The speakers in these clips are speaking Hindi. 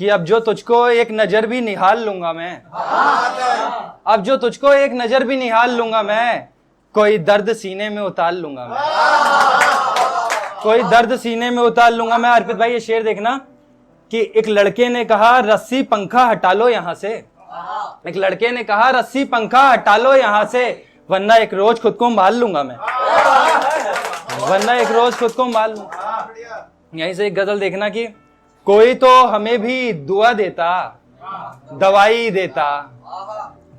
कि अब जो तुझको एक नजर भी निहाल लूंगा मैं, अब जो तुझको एक नजर भी निहाल लूंगा मैं, कोई दर्द सीने में उतार लूंगा मैं, कोई दर्द सीने में उतार लूंगा मैं। अर्पित भाई ये शेर देखना कि एक लड़के ने कहा रस्सी पंखा हटा लो यहां से, एक लड़के ने कहा रस्सी पंखा हटा लो यहां से, वरना एक रोज खुद को मार लूंगा मैं, वरना एक रोज खुद को मार लूंगा। यहीं से एक गजल देखना कि कोई तो हमें भी दुआ देता, दवाई देता,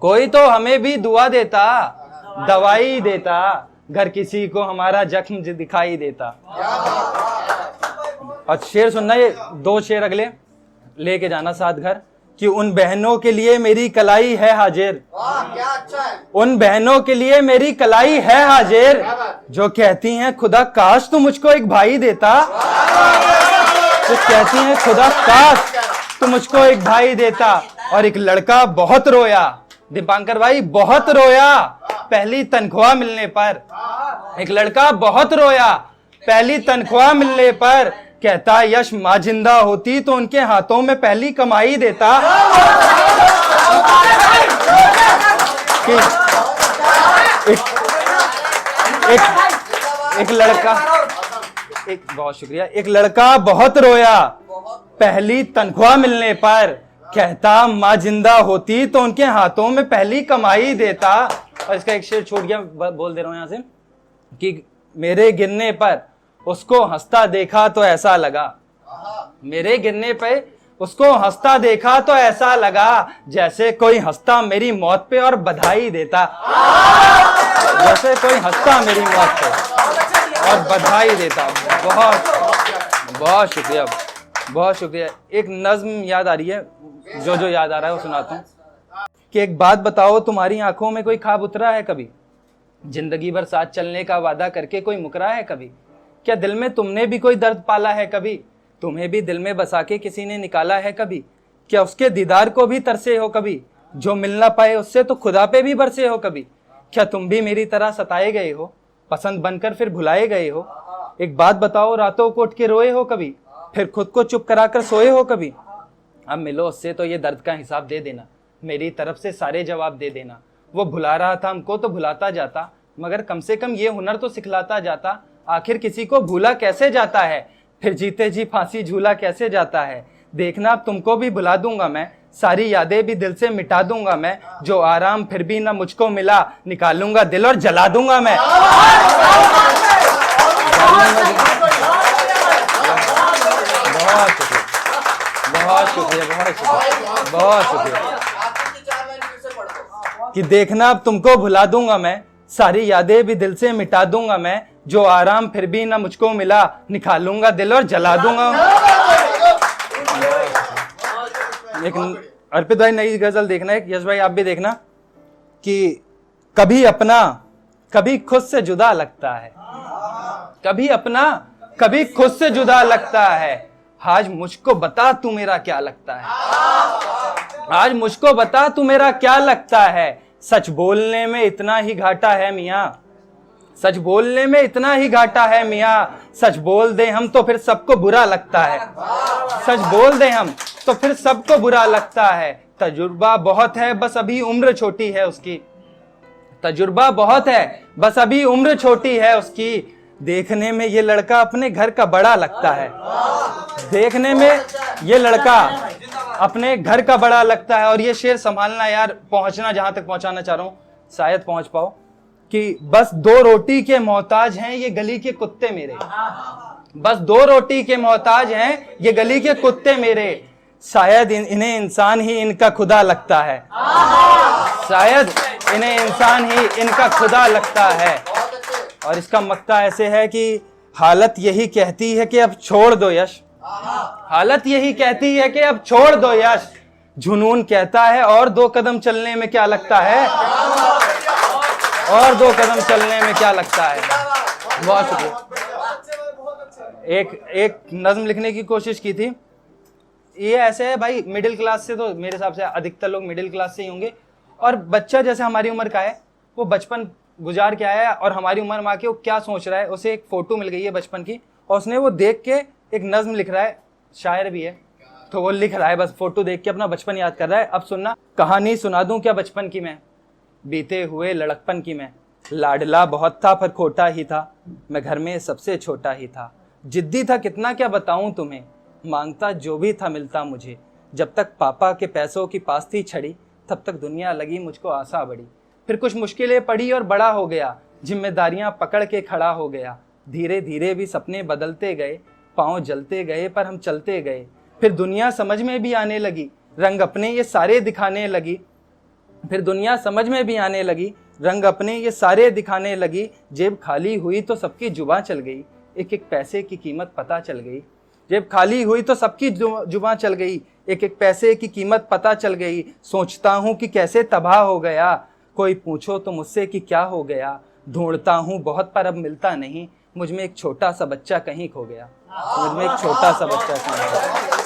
कोई तो हमें भी दुआ देता, दवाई देता, घर किसी को हमारा जख्म दिखाई देता। और शेर सुनना, ये 2 शेर अगले लेके जाना साथ घर कि उन बहनों के लिए मेरी कलाई है हाजिर, क्या अच्छा है। उन बहनों के लिए मेरी कलाई है हाजिर, जो कहती हैं खुदा काश तू मुझको एक भाई देता, जो कहती हैं खुदा काश तू मुझको एक भाई देता। और एक लड़का बहुत रोया, दीपांकर भाई बहुत रोया पहली तनख्वाह मिलने पर, एक लड़का बहुत रोया पहली तनख्वाह मिलने पर, कहता यश माँ जिंदा होती तो उनके हाथों में पहली कमाई देता। कि एक लड़का, बहुत शुक्रिया, एक लड़का बहुत रोया पहली तनख्वाह मिलने पर, कहता माँ जिंदा होती तो उनके हाथों में पहली कमाई देता। और इसका एक शेर छूट गया, बोल दे रहा हूं यहां से कि मेरे गिरने पर उसको हंसता देखा तो ऐसा लगा, मेरे गिरने पे उसको हंसता देखा तो ऐसा लगा, जैसे कोई हंसता मेरी मौत पे और बधाई देता, जैसे कोई हंसता मेरी मौत पे और बधाई देता। बहुत बहुत शुक्रिया, बहुत शुक्रिया। एक नज्म याद आ रही है, जो याद आ रहा है वो सुनाता हूँ कि एक बात बताओ, तुम्हारी आंखों में कोई ख्वाब उतरा है कभी, जिंदगी भर साथ चलने का वादा करके कोई मुकरा है कभी, क्या दिल में तुमने भी कोई दर्द पाला है कभी, तुम्हें भी दिल में बसा के किसी ने निकाला है कभी, क्या उसके दीदार को भी तरसे हो कभी, जो मिल ना पाए उससे तो खुदा पे भी बरसे हो कभी, क्या तुम भी मेरी तरह सताए गए हो, पसंद बनकर फिर भुलाए गए हो, एक बात बताओ रातों को उठ के रोए हो कभी, फिर खुद को चुप कराकर सोए हो कभी, अब मिलो उससे तो ये दर्द का हिसाब दे देना, मेरी तरफ से सारे जवाब दे देना, वो भुला रहा था हमको तो भुलाता जाता, मगर कम से कम ये हुनर तो सिखलाता जाता, आखिर किसी को भूला कैसे जाता है, फिर जीते जी फांसी झूला कैसे जाता है, देखना अब तुमको भी भुला दूंगा मैं, सारी यादें भी दिल से मिटा दूंगा मैं, जो आराम फिर भी ना मुझको मिला, निकालूंगा दिल और जला दूंगा मैं। बहुत शुक्रिया, बहुत शुक्रिया, बहुत शुक्रिया, बहुत शुक्रिया। कि देखना अब तुमको भुला दूंगा मैं, सारी यादें भी दिल से मिटा दूंगा मैं, जो आराम फिर भी ना मुझको मिला, निकालूंगा दिल और जला दूंगा। एक अर्पित भाई नई गजल देखना है, यश भाई आप भी देखना कि कभी अपना कभी खुद से जुदा लगता है, कभी अपना कभी खुद से जुदा लगता है, आज मुझको बता तू मेरा क्या लगता है, आज मुझको बता तू मेरा क्या लगता है, सच बोलने में इतना ही घाटा है मियाँ, सच बोलने में इतना ही घाटा है मियाँ, सच बोल दे हम तो फिर सबको बुरा लगता है, सच बोल दे हम तो फिर सबको बुरा लगता है, तजुर्बा बहुत है बस अभी उम्र छोटी है उसकी, तजुर्बा बहुत है बस अभी उम्र छोटी है उसकी, देखने में ये लड़का अपने घर का बड़ा लगता है, देखने में ये लड़का अपने घर का बड़ा लगता है। और ये शेर संभालना यार, पहुंचना जहां तक पहुंचाना चाह रहा हूं शायद पहुंच पाओ कि बस 2 रोटी के मोहताज हैं ये गली के कुत्ते मेरे, बस 2 रोटी के मोहताज हैं ये गली के कुत्ते मेरे, शायद इन्हें इंसान ही इनका खुदा लगता है, शायद इन्हें इंसान ही इनका खुदा लगता है। और इसका मक्ता ऐसे है कि हालत यही कहती है कि अब छोड़ दो यश, हालत यही कहती है कि अब छोड़ दो यश, जुनून कहता है और 2 कदम चलने में क्या लगता है, और 2 कदम चलने में क्या लगता है। बहुत शुक्रिया। एक नज्म लिखने की कोशिश की थी, ये ऐसे है भाई, मिडिल क्लास से तो मेरे हिसाब से अधिकतर लोग मिडिल क्लास से ही होंगे, और बच्चा जैसे हमारी उम्र का है, वो बचपन गुजार के आया है और हमारी उम्र में आके वो क्या सोच रहा है, उसे एक फोटो मिल गई है बचपन की और उसने वो देख के एक नज्म लिख रहा है, शायर भी है, तो वो लिख रहा है, बस फोटो देख के अपना बचपन याद कर रहा है। अब सुनना, कहानी सुना दूं क्या बचपन की मैं, बीते हुए लड़कपन की मैं। लाडला बहुत था पर खोटा ही था, मैं घर में सबसे छोटा ही था। जिद्दी था कितना क्या बताऊं तुम्हें, मांगता जो भी था मिलता मुझे। जब तक पापा के पैसों की पास थी छड़ी, तब तक दुनिया लगी मुझको आशा बड़ी। फिर कुछ मुश्किलें पड़ी और बड़ा हो गया, जिम्मेदारियां पकड़ के खड़ा हो गया। धीरे धीरे भी सपने बदलते गए, पाँव जलते गए पर हम चलते गए। फिर दुनिया समझ में भी आने लगी, रंग अपने ये सारे दिखाने लगी। फिर दुनिया समझ में भी आने लगी, रंग अपने ये सारे दिखाने लगी। जेब खाली हुई तो सबकी जुबां चल गई, एक एक पैसे की कीमत पता चल गई। जेब खाली हुई तो सबकी जुबां चल गई, एक एक पैसे की कीमत पता चल गई। सोचता हूँ कि कैसे तबाह हो गया, कोई पूछो तो मुझसे कि क्या हो गया। ढूंढता हूँ बहुत पर अब मिलता नहीं, मुझ में एक छोटा सा बच्चा कहीं खो गया। मुझ में एक छोटा सा बच्चा कहीं खो गया।